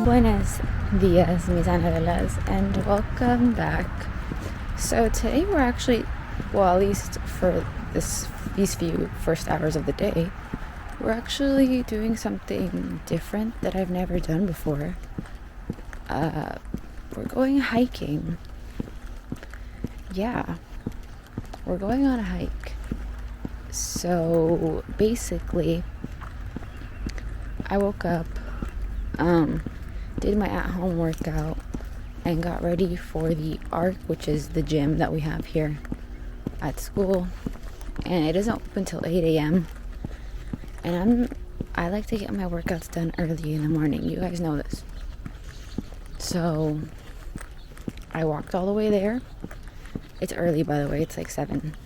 Buenos dias, mis anabelas, and welcome back. So today we're actually, well, at least for these few first hours of the day, we're actually doing something different that I've never done before. We're going hiking. Yeah, we're going on a hike. So basically, I woke up, did my at-home workout, and got ready for the ARC, which is the gym that we have here at school. And it doesn't open until 8 a.m. And I like to get my workouts done early in the morning. You guys know this. So I walked all the way there. It's early, by the way. It's like 7.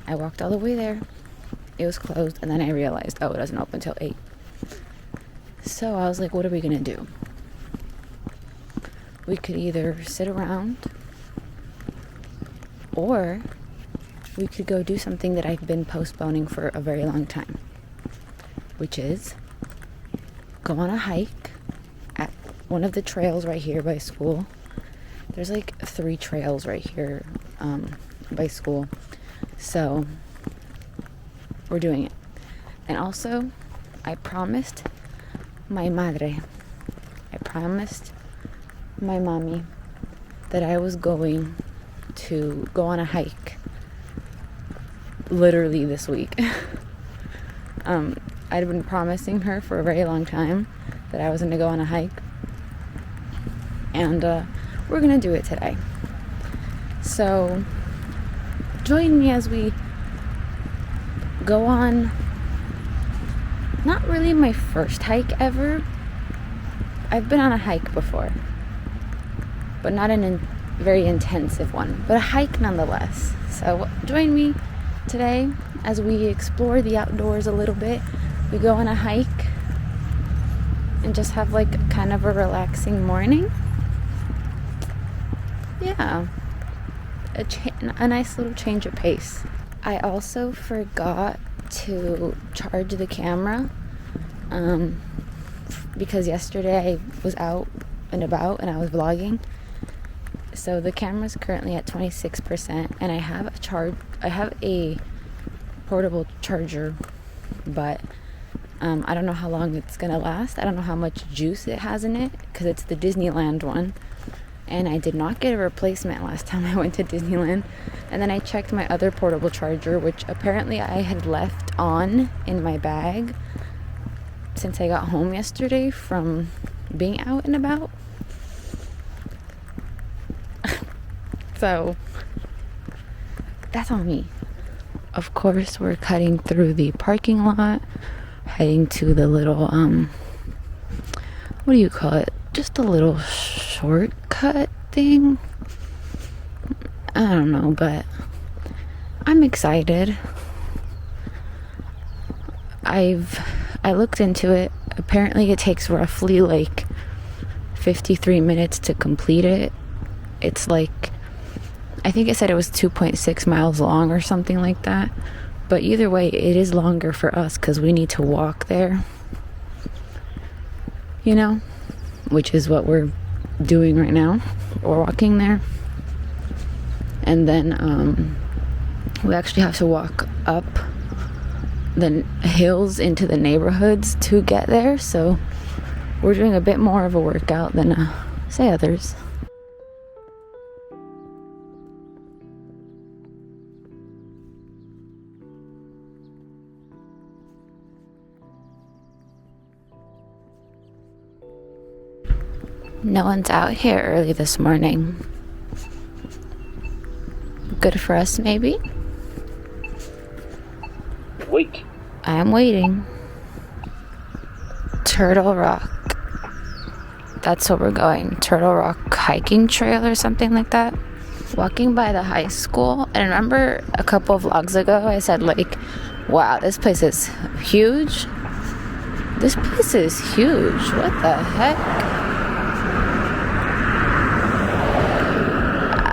I walked all the way there. It was closed, and then I realized, it doesn't open until 8. So I was like, what are we gonna do? We could either sit around, or we could go do something that I've been postponing for a very long time, which is go on a hike at one of the trails right here by school. There's like 3 trails right here by school. So we're doing it. And also, I promised my madre, I promised my mommy that I was going to go on a hike literally this week. I'd been promising her for a very long time that I was going to go on a hike, and we're going to do it today. So join me as we go on not really my first hike ever. I've been on a hike before, but not a very intensive one, but a hike nonetheless. So join me today as we explore the outdoors a little bit. We go on a hike and just have like kind of a relaxing morning. Yeah, a nice little change of pace. I also forgot to charge the camera because yesterday I was out and about and I was vlogging. So the camera's currently at 26%, and I have a portable charger, but I don't know how long it's gonna last. I don't know how much juice it has in it, because it's the Disneyland one, and I did not get a replacement last time I went to Disneyland. And then I checked my other portable charger, which apparently I had left on in my bag since I got home yesterday from being out and about. So that's on me. Of course, we're cutting through the parking lot, heading to the little what do you call it? Just a little shortcut thing. I don't know, but I'm excited. I looked into it. Apparently it takes roughly like 53 minutes to complete it. It's like, I think it said it was 2.6 miles long or something like that. But either way, it is longer for us because we need to walk there. You know? Which is what we're doing right now. We're walking there. And then we actually have to walk up the hills into the neighborhoods to get there. So we're doing a bit more of a workout than say others. No one's out here early this morning. Good for us, maybe? Wait. I'm waiting. Turtle Rock. That's where we're going. Turtle Rock hiking trail or something like that. Walking by the high school. And remember a couple of vlogs ago I said like, wow, this place is huge. This place is huge. What the heck?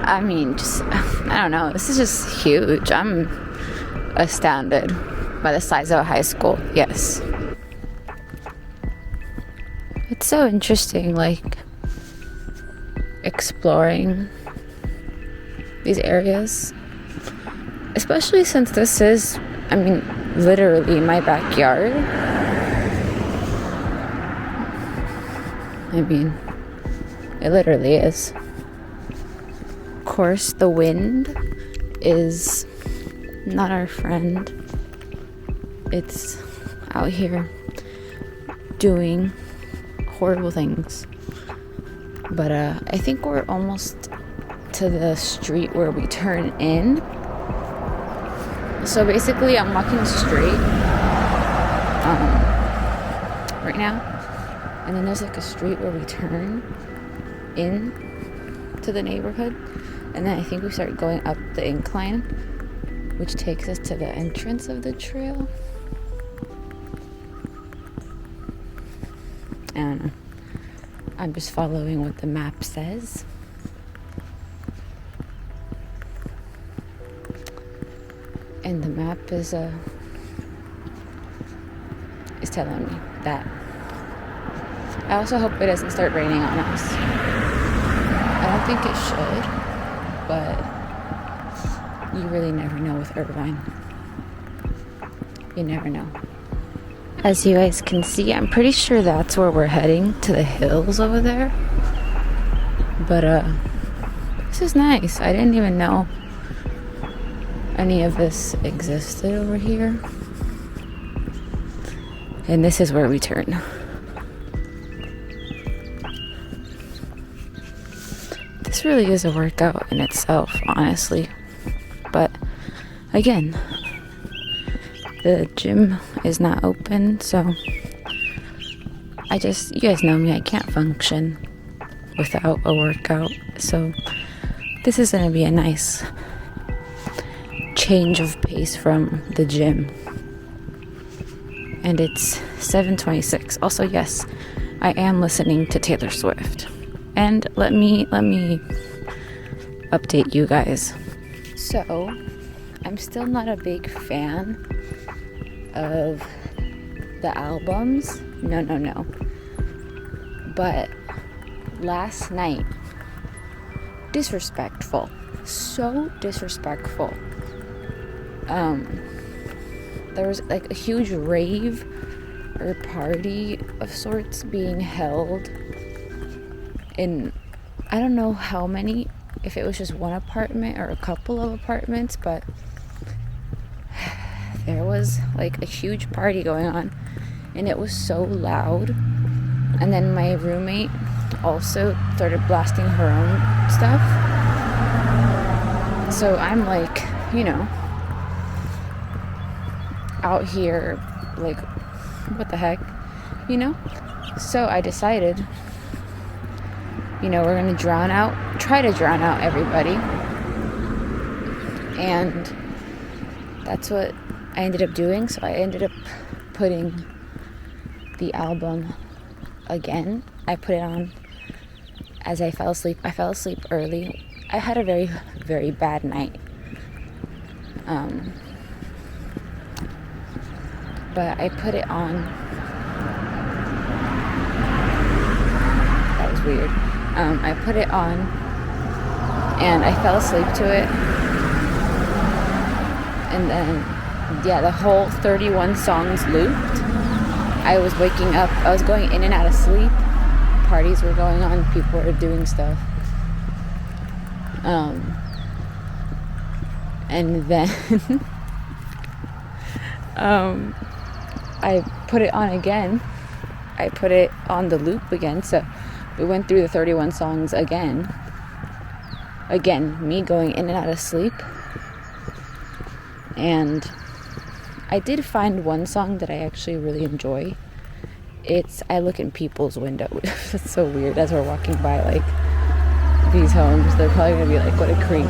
I mean, I don't know. This is just huge. I'm astounded by the size of a high school. Yes. It's so interesting, like, exploring these areas, especially since this is, I mean, literally my backyard. I mean, it literally is. Of course, the wind is not our friend. It's out here doing horrible things. But I think we're almost to the street where we turn in. So basically I'm walking straight right now, and then there's like a street where we turn in to the neighborhood, and then I think we start going up the incline, which takes us to the entrance of the trail. I don't know. I'm just following what the map says. And the map is telling me that. I also hope it doesn't start raining on us. I don't think it should, but you really never know with Irvine. You never know. As you guys can see, I'm pretty sure that's where we're heading, to the hills over there. But this is nice. I didn't even know any of this existed over here. And this is where we turn. This really is a workout in itself, honestly. But again, the gym is not open, so you guys know me, I can't function without a workout. So this is gonna be a nice change of pace from the gym. And it's 7:26. Also, yes, I am listening to Taylor Swift. And let me update you guys. So, I'm still not a big fan of the albums. No. But last night, disrespectful. So disrespectful. There was like a huge rave or party of sorts being held in, I don't know how many, if it was just one apartment or a couple of apartments, but there was like a huge party going on, and it was so loud. And then my roommate also started blasting her own stuff. So I'm like, out here, like, what the heck, So I decided, we're gonna try to drown out everybody. And that's what I ended up doing. So I ended up putting the album again. I put it on as I fell asleep. I fell asleep early. I had a very, very bad night. But I put it on. That was weird. I put it on and I fell asleep to it. And then, the whole 31 songs looped. I was waking up. I was going in and out of sleep. Parties were going on. People were doing stuff. And then I put it on again. I put it on the loop again. So we went through the 31 songs again. Again, me going in and out of sleep. And I did find one song that I actually really enjoy. It's I Look in People's Window. That's so weird. As we're walking by, like, these homes, they're probably going to be like, what a creep.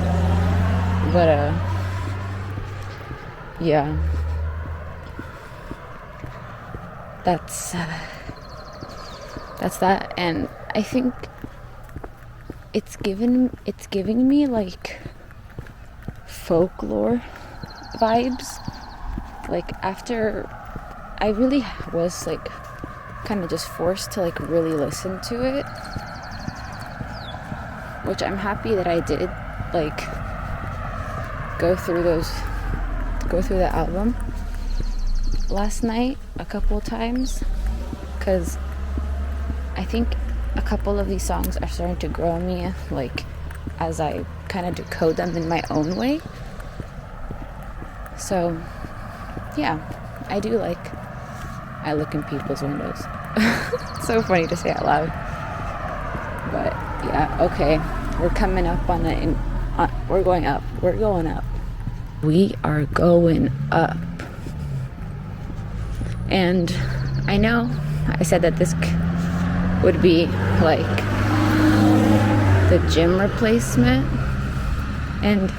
But, yeah. That's that. And I think it's giving me, like, folklore vibes. Like, after I really was, like, kind of just forced to like really listen to it, which I'm happy that I did, like go through the album last night a couple times, because I think a couple of these songs are starting to grow on me, like as I kind of decode them in my own way. So yeah, I look in people's windows. It's so funny to say out loud. But yeah, okay. We're coming up on it. We're going up. We're going up. We are going up. And I know I said that this would be like the gym replacement. And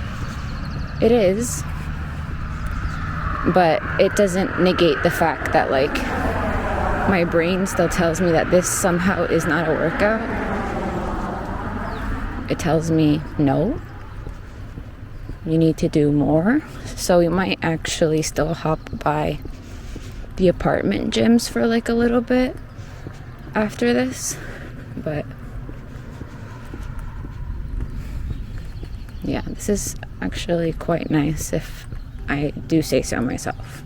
it is. But it doesn't negate the fact that like my brain still tells me that this somehow is not a workout. It tells me no, you need to do more. So we might actually still hop by the apartment gyms for like a little bit after this. But yeah, this is actually quite nice if I do say so myself.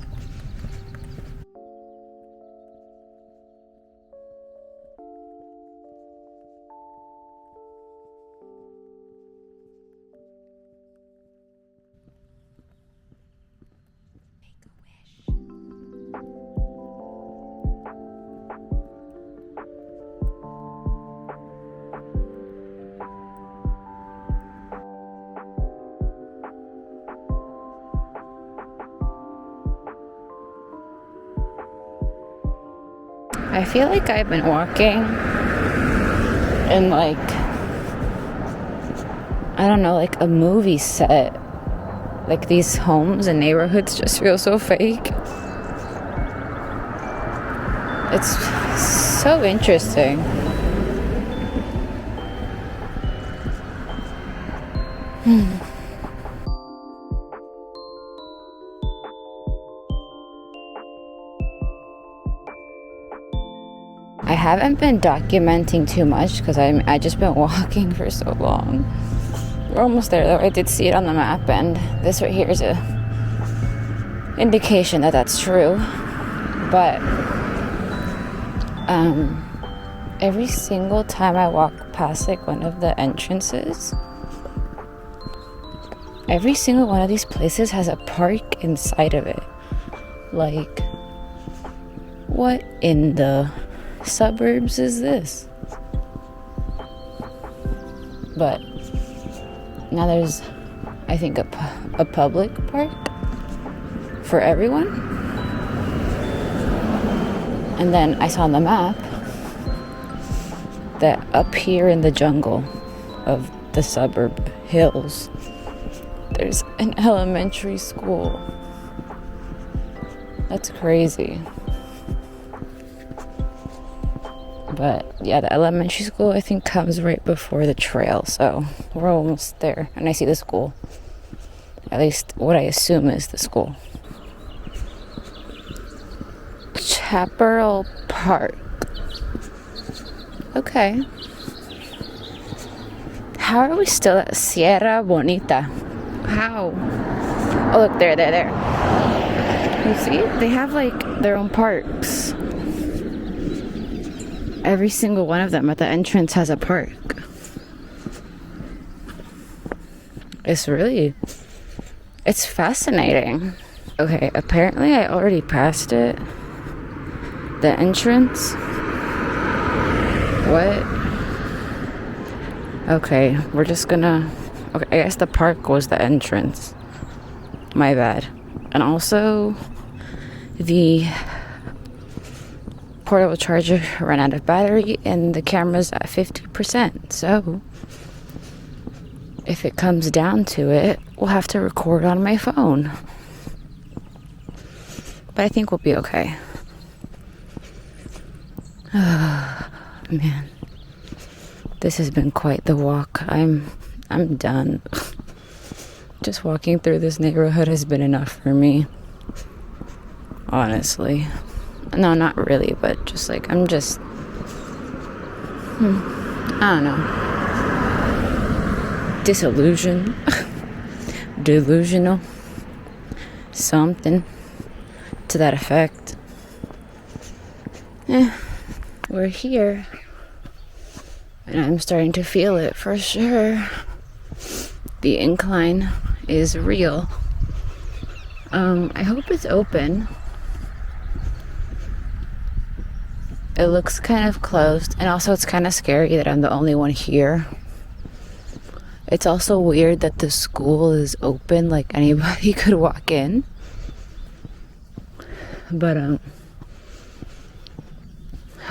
I feel like I've been walking in like, I don't know, like a movie set. Like these homes and neighborhoods just feel so fake. It's so interesting. I haven't been documenting too much because I just been walking for so long. We're almost there though. I did see it on the map, and this right here is a indication that that's true. But every single time I walk past like one of the entrances, every single one of these places has a park inside of it. Like, what in the suburbs is this? But now there's, I think, a public park for everyone. And then I saw on the map that up here in the jungle of the suburb hills, there's an elementary school. That's crazy. But yeah, the elementary school I think comes right before the trail, so we're almost there. And I see the school, at least what I assume is the school. Chaparral Park. Okay. How are we still at Sierra Bonita? How? Oh look, there. You see? They have like their own parks. Every single one of them at the entrance has a park. It's fascinating. Okay, apparently I already passed it. The entrance. What? Okay, we're just gonna... Okay, I guess the park was the entrance. My bad. And also, the portable charger ran out of battery and the camera's at 50%. So, if it comes down to it, we'll have to record on my phone. But I think we'll be okay. Man, this has been quite the walk. I'm done. Just walking through this neighborhood has been enough for me. Honestly. No, not really, but just like, I'm just, I don't know. Disillusioned. Delusional. Something to that effect. We're here. And I'm starting to feel it for sure. The incline is real. I hope it's open. It looks kind of closed, and also it's kind of scary that I'm the only one here. It's also weird that the school is open, like anybody could walk in. But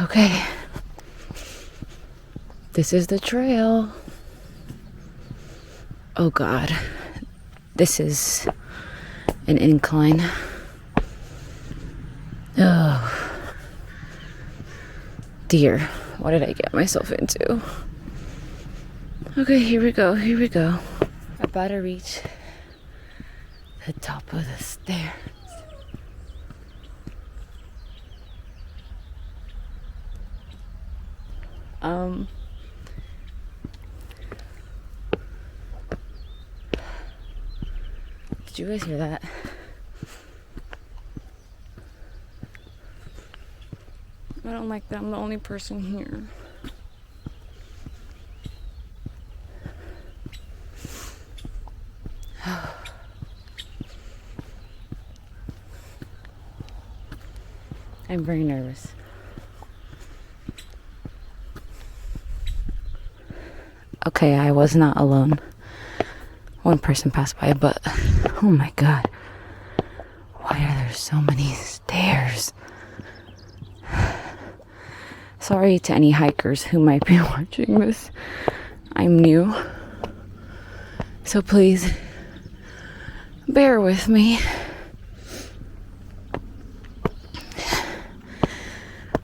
okay. This is the trail. Oh God. This is an incline. Oh dear, what did I get myself into? Okay, here we go. About to reach the top of the stairs. Did you guys hear that? I don't like that I'm the only person here. I'm very nervous. Okay, I was not alone. One person passed by, but oh my God. Why are there so many stairs? Sorry to any hikers who might be watching this. I'm new. So please, bear with me.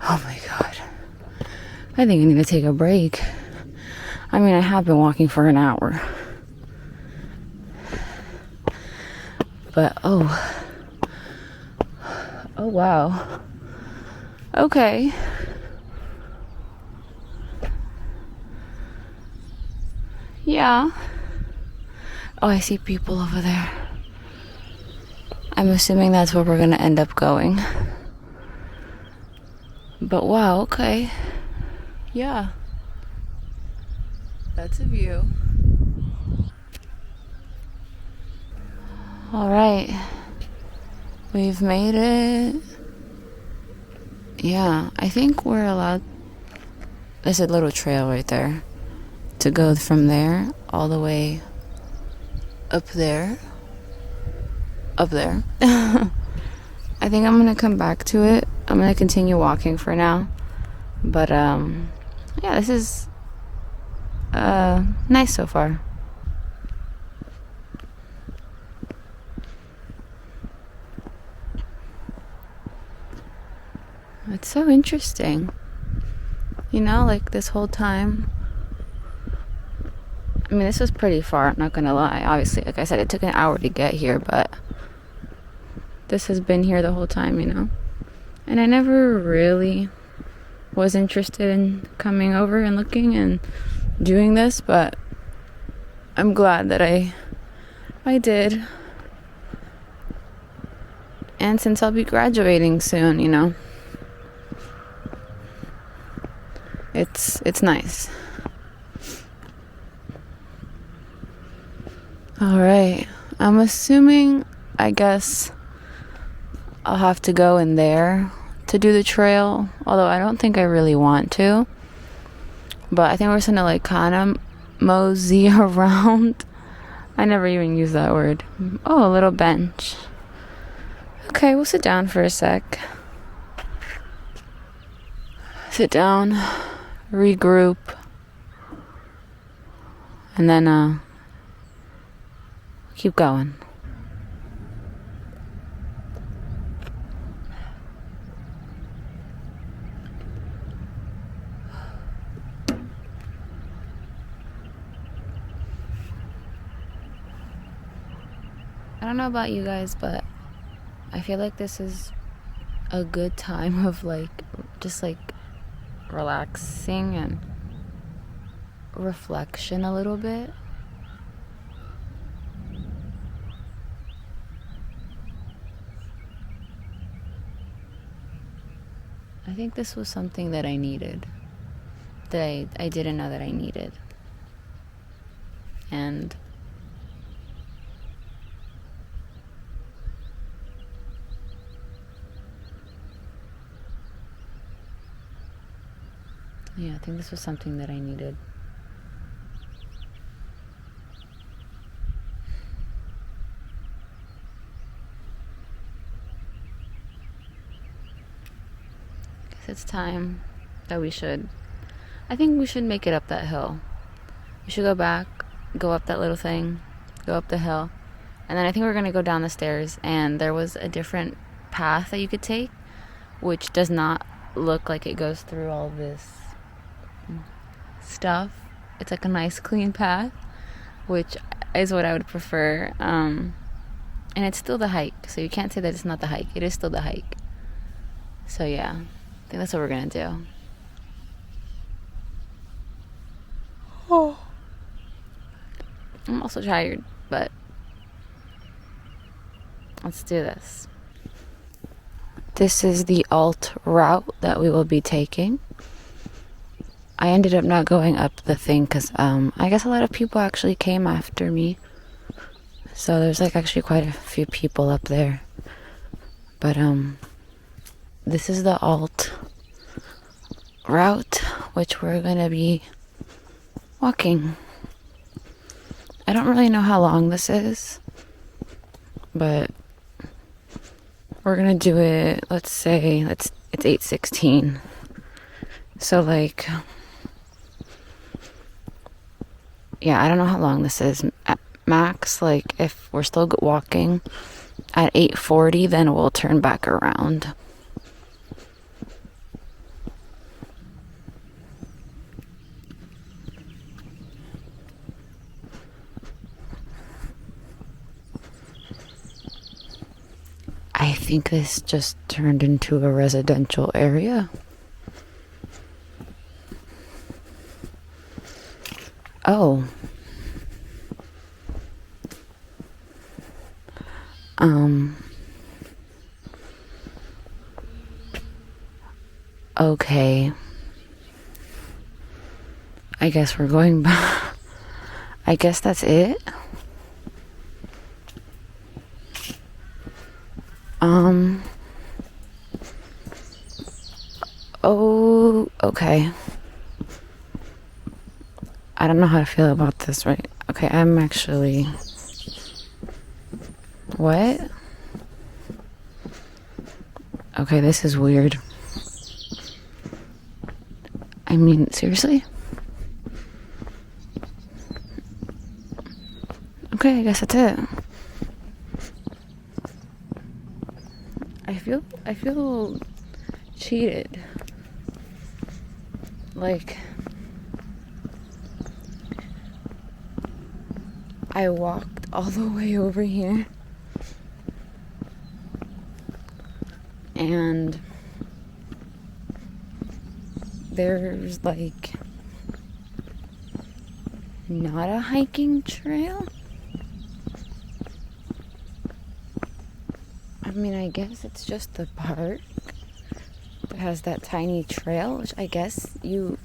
Oh my God. I think I need to take a break. I mean, I have been walking for an hour. But, oh wow. Okay. Yeah. Oh, I see people over there. I'm assuming that's where we're gonna end up going. But wow, okay. Yeah. That's a view. Alright. We've made it. Yeah, I think we're allowed. There's a little trail right there to go from there all the way up there. I think I'm gonna come back to it. I'm gonna continue walking for now. But yeah, this is nice so far. It's so interesting. You know, like this whole time. I mean, this was pretty far, I'm not gonna lie. Obviously, like I said, it took an hour to get here, but this has been here the whole time, you know? And I never really was interested in coming over and looking and doing this, but I'm glad that I did. And since I'll be graduating soon, you know, it's nice. Alright, I'm assuming, I guess, I'll have to go in there to do the trail, although I don't think I really want to. But I think we're just gonna like kind of mosey around. I never even use that word. Oh, a little bench. Okay, we'll sit down for a sec. Sit down, regroup, and then keep going. I don't know about you guys, but I feel like this is a good time of like just like relaxing and reflection a little bit. I think this was something that I needed, that I didn't know that I needed. And yeah, I think this was something that I needed. It's time that I think we should make it up that hill. We should go back, go up that little thing, go up the hill, and then I think we're gonna go down the stairs, and there was a different path that you could take, which does not look like it goes through all this stuff. It's like a nice clean path, which is what I would prefer. And it's still the hike, so you can't say that it's not the hike. It is still the hike. So yeah, I think that's what we're gonna do. Oh. I'm also tired, but let's do this. This is the alt route that we will be taking. I ended up not going up the thing because I guess a lot of people actually came after me. So there's like actually quite a few people up there. But this is the alt route, which we're gonna be walking. I don't really know how long this is, but we're gonna do it. Let's say it's 8:16. So like, yeah, I don't know how long this is. At max, like if we're still walking at 8:40, then we'll turn back around. I think this just turned into a residential area. Oh. Okay. I guess we're going back. I guess that's it. Oh, okay. I don't know how to feel about this, right? Okay, I'm actually... What? Okay, this is weird. I mean, seriously? Okay, I guess that's it. I feel cheated. Like, I walked all the way over here, and there's like not a hiking trail. I mean, I guess it's just the park that has that tiny trail, which I guess you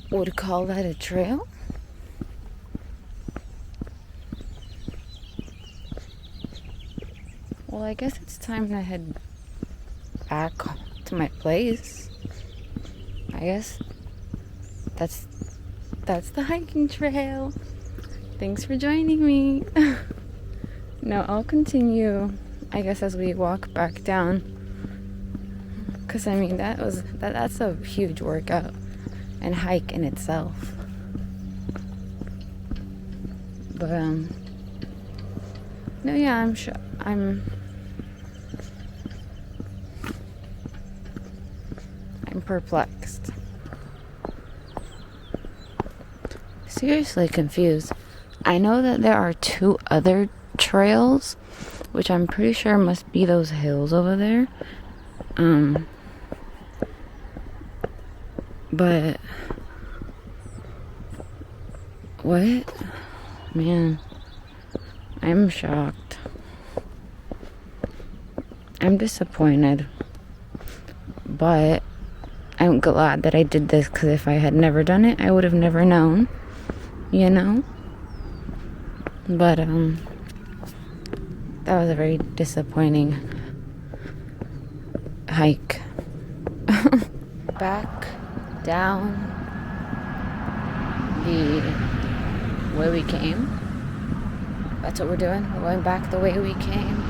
would call that a trail. Well, I guess it's time to head back to my place. I guess that's the hiking trail. Thanks for joining me. No, I'll continue, I guess, as we walk back down. Because, I mean, that's a huge workout and hike in itself. But, no, yeah, I'm sure, I'm perplexed. Seriously confused. I know that there are 2 other trails which I'm pretty sure must be those hills over there. But what? Man, I'm shocked. I'm disappointed. But I'm glad that I did this, because if I had never done it, I would have never known, you know? But, that was a very disappointing hike. Back down the way we came. That's what we're doing. We're going back the way we came.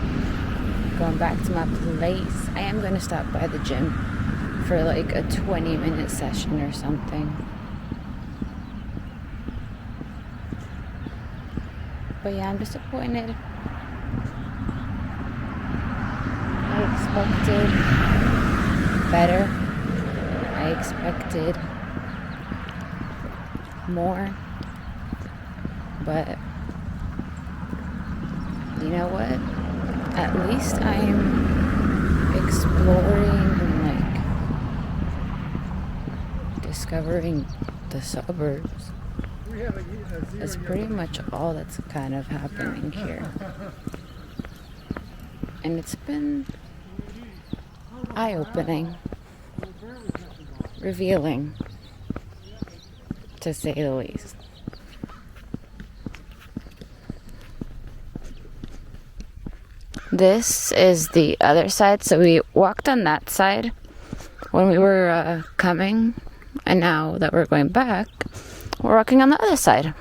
Going back to my place. I am going to stop by the gym for like a 20-minute session or something. But yeah, I'm disappointed. I expected better. I expected more. But you know what? At least I'm exploring and like discovering the suburbs. That's pretty much all that's kind of happening here. And it's been eye-opening, revealing, to say the least. This is the other side. So we walked on that side when we were coming, and now that we're going back, we're walking on the other side.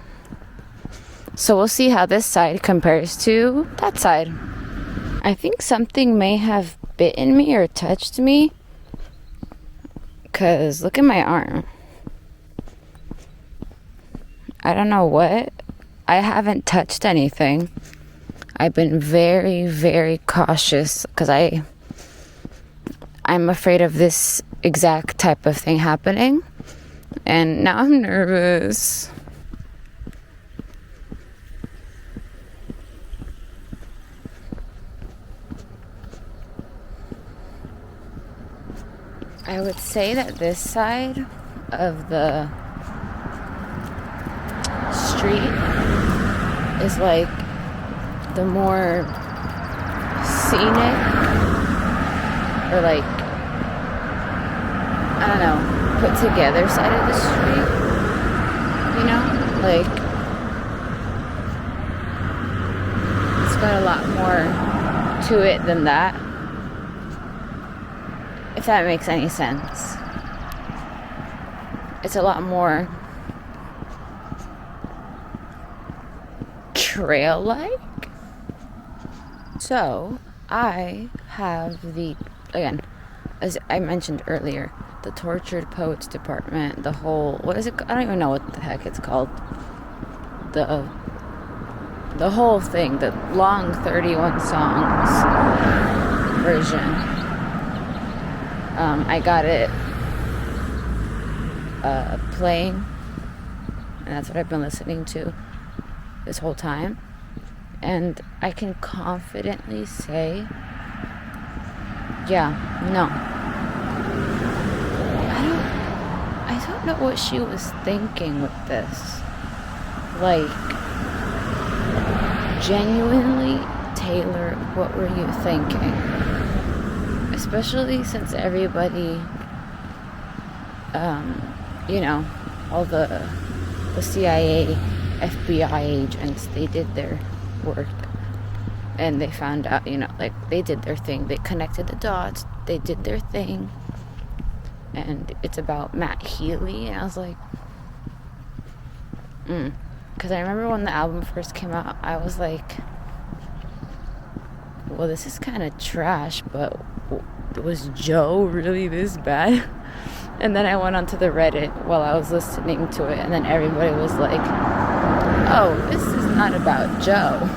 So we'll see how this side compares to that side. I think something may have bitten me or touched me, because look at my arm. I don't know what. I haven't touched anything. I've been very, very cautious because I'm afraid of this exact type of thing happening. And now I'm nervous. I would say that this side of the street is like the more scenic, or like, I don't know, put together side of the street, you know? Like, it's got a lot more to it than that, if that makes any sense. It's a lot more trail-like. So, I have again, as I mentioned earlier, the Tortured Poets Department, the whole, what is it? I don't even know what the heck it's called. The whole thing, the long 31 songs version. I got it playing, and that's what I've been listening to this whole time. And I can confidently say, yeah, no. I don't know what she was thinking with this. Like, genuinely, Taylor, what were you thinking? Especially since everybody, you know, all the CIA, FBI agents, they did their work, and they found out, you know, like, they did their thing, they connected the dots, they did their thing, and it's about Matt Healy. And I was like, because I remember when the album first came out, I was like, well, this is kind of trash, but was Joe really this bad? And then I went onto the Reddit while I was listening to it, and then everybody was like, oh, this is not about Joe,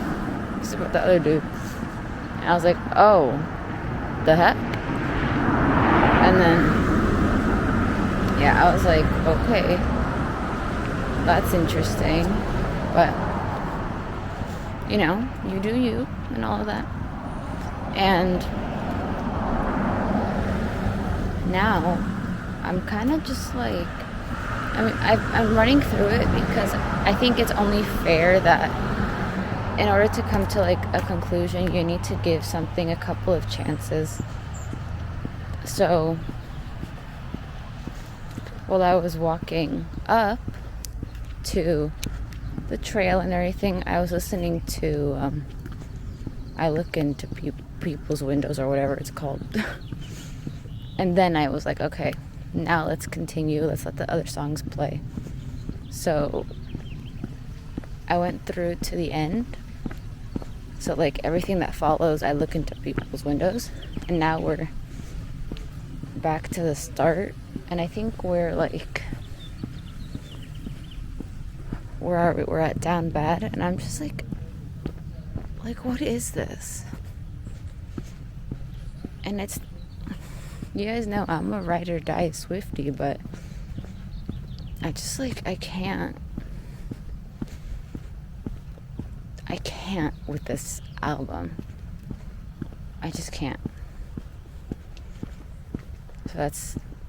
this is about the other dude. And I was like, oh, the heck? And then, yeah, I was like, okay, that's interesting, but, you know, you do you, and all of that. And now I'm kind of just like, I'm running through it because I think it's only fair that in order to come to like a conclusion, you need to give something a couple of chances. So while I was walking up to the trail and everything, I was listening to I look into people's windows or whatever it's called. And then I was like, okay, now let's continue, let's let the other songs play. So I went through to the end. So like everything that follows, I look into people's windows. And now we're back to the start. And I think we're like, where are we? We're at Down Bad. And I'm just like, what is this? And it's, you guys know I'm a ride or die Swiftie, but I just like, I can't with this album. I just can't. So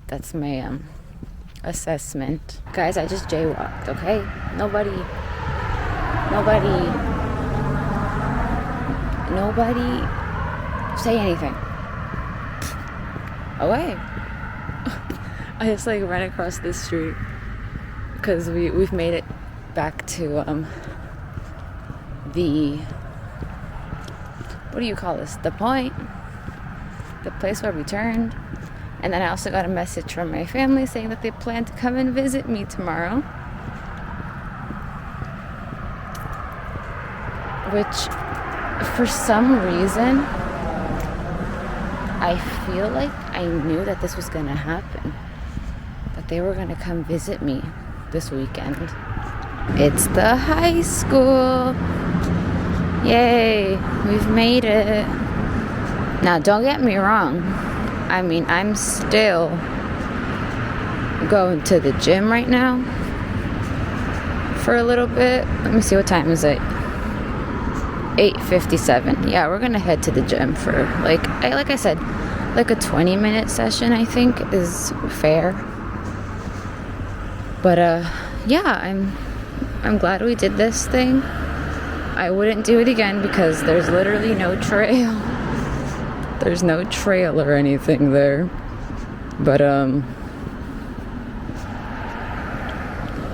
that's my assessment. Guys, I just jaywalked, okay? Nobody say anything. Away. I just like ran across this street because we've made it back to the, what do you call this? The point, the place where we turned. And then I also got a message from my family saying that they plan to come and visit me tomorrow, which for some reason I feel like I knew that this was gonna happen, that they were gonna come visit me this weekend. It's the high school. Yay, we've made it. Now don't get me wrong, I mean, I'm still going to the gym right now for a little bit. Let me see, what time is it? 8:57. Yeah, we're gonna head to the gym for like I said, like a 20-minute session, I think is fair. But yeah, I'm glad we did this thing. I wouldn't do it again because there's literally no trail. There's no trail or anything there. But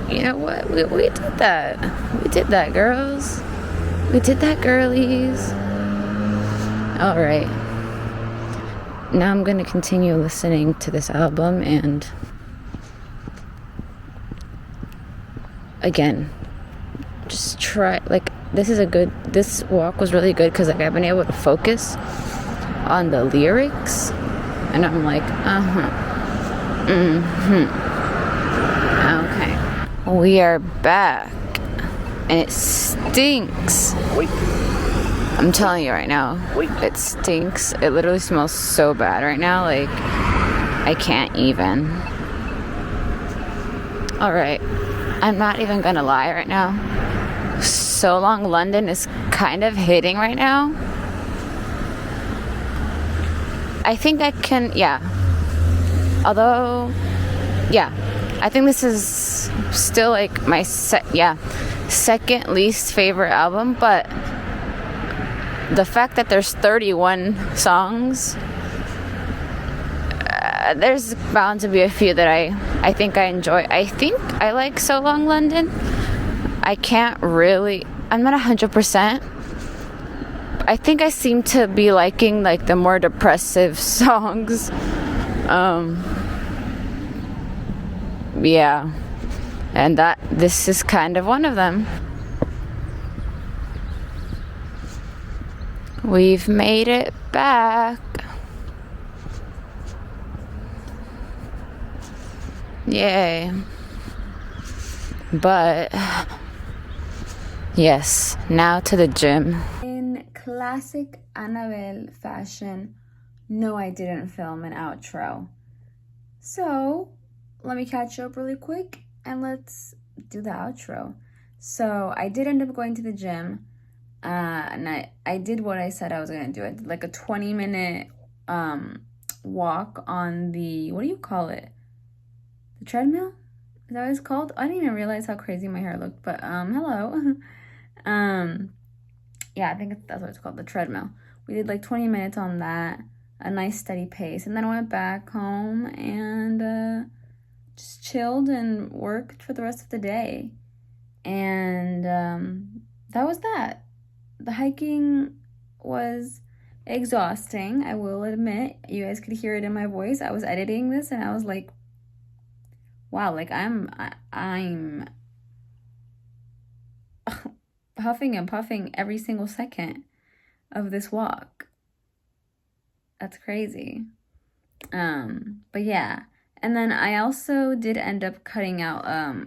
you know what? We did that. We did that, girls. We did that, girlies. All right. Now I'm going to continue listening to this album, and again, just try, like, this walk was really good because like I've been able to focus on the lyrics, and I'm like, okay. We are back, and it stinks. I'm telling you right now, it stinks. It literally smells so bad right now, like I can't even. Alright, I'm not even gonna lie right now. So Long London is kind of hitting right now. I think I can, yeah. Although, yeah, I think this is still like my second least favorite album, but the fact that there's 31 songs, there's bound to be a few that I think I enjoy. I think I like So Long London. I'm not 100%. I think I seem to be liking like the more depressive songs. Yeah. And this is kind of one of them. We've made it back. Yay. But yes, now to the gym. In classic Annabelle fashion, no, I didn't film an outro. So, let me catch you up really quick and let's do the outro. So, I did end up going to the gym. And I did what I said I was gonna do. I did like a 20-minute walk on the, what do you call it? The treadmill? Is that what it's called? I didn't even realize how crazy my hair looked, but hello. um yeah, I think that's what it's called, the treadmill. We did like 20 minutes on that, a nice steady pace, and then I went back home and just chilled and worked for the rest of the day. And that was that. The hiking was exhausting, I will admit. You guys could hear it in my voice. I was editing this and I was like, wow, like I'm huffing and puffing every single second of this walk. That's crazy. But yeah. And then I also did end up cutting out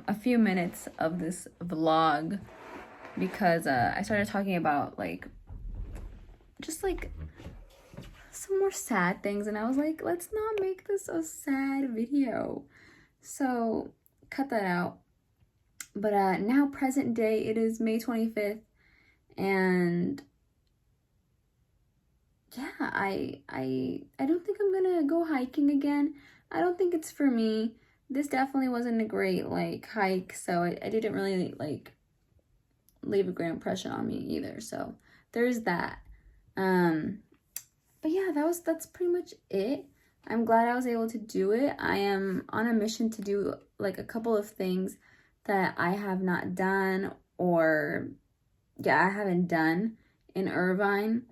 a few minutes of this vlog because I started talking about like just like some more sad things, and I was like, let's not make this a sad video. So cut that out. But now present day, it is May 25th, and yeah, I don't think I'm gonna go hiking again. I don't think it's for me. This definitely wasn't a great like hike, so I didn't really like leave a great impression on me either. So there's that. Um, but yeah, that's pretty much it. I'm glad I was able to do it. I am on a mission to do like a couple of things that I have not done, or yeah, I haven't done in Irvine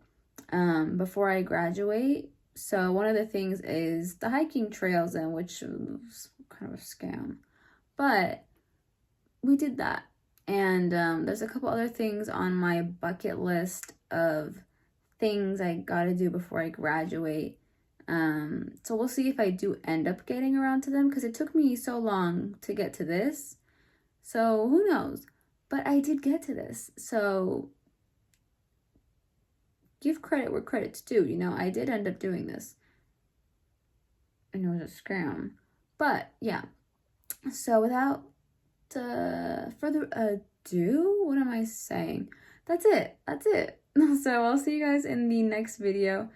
before I graduate. So one of the things is the hiking trails, in which was kind of a scam, but we did that. And there's a couple other things on my bucket list of things I gotta do before I graduate. So we'll see if I do end up getting around to them, because it took me so long to get to this. So who knows? But I did get to this. So give credit where credit's due. You know, I did end up doing this. And it was a scam. But yeah. So without further ado, what am I saying? That's it. That's it. So I'll see you guys in the next video.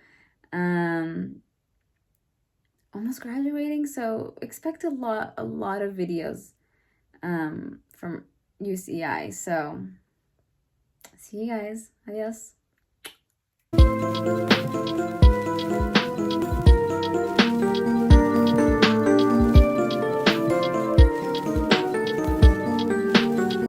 Almost graduating, so expect a lot of videos from UCI. So see you guys. Adios.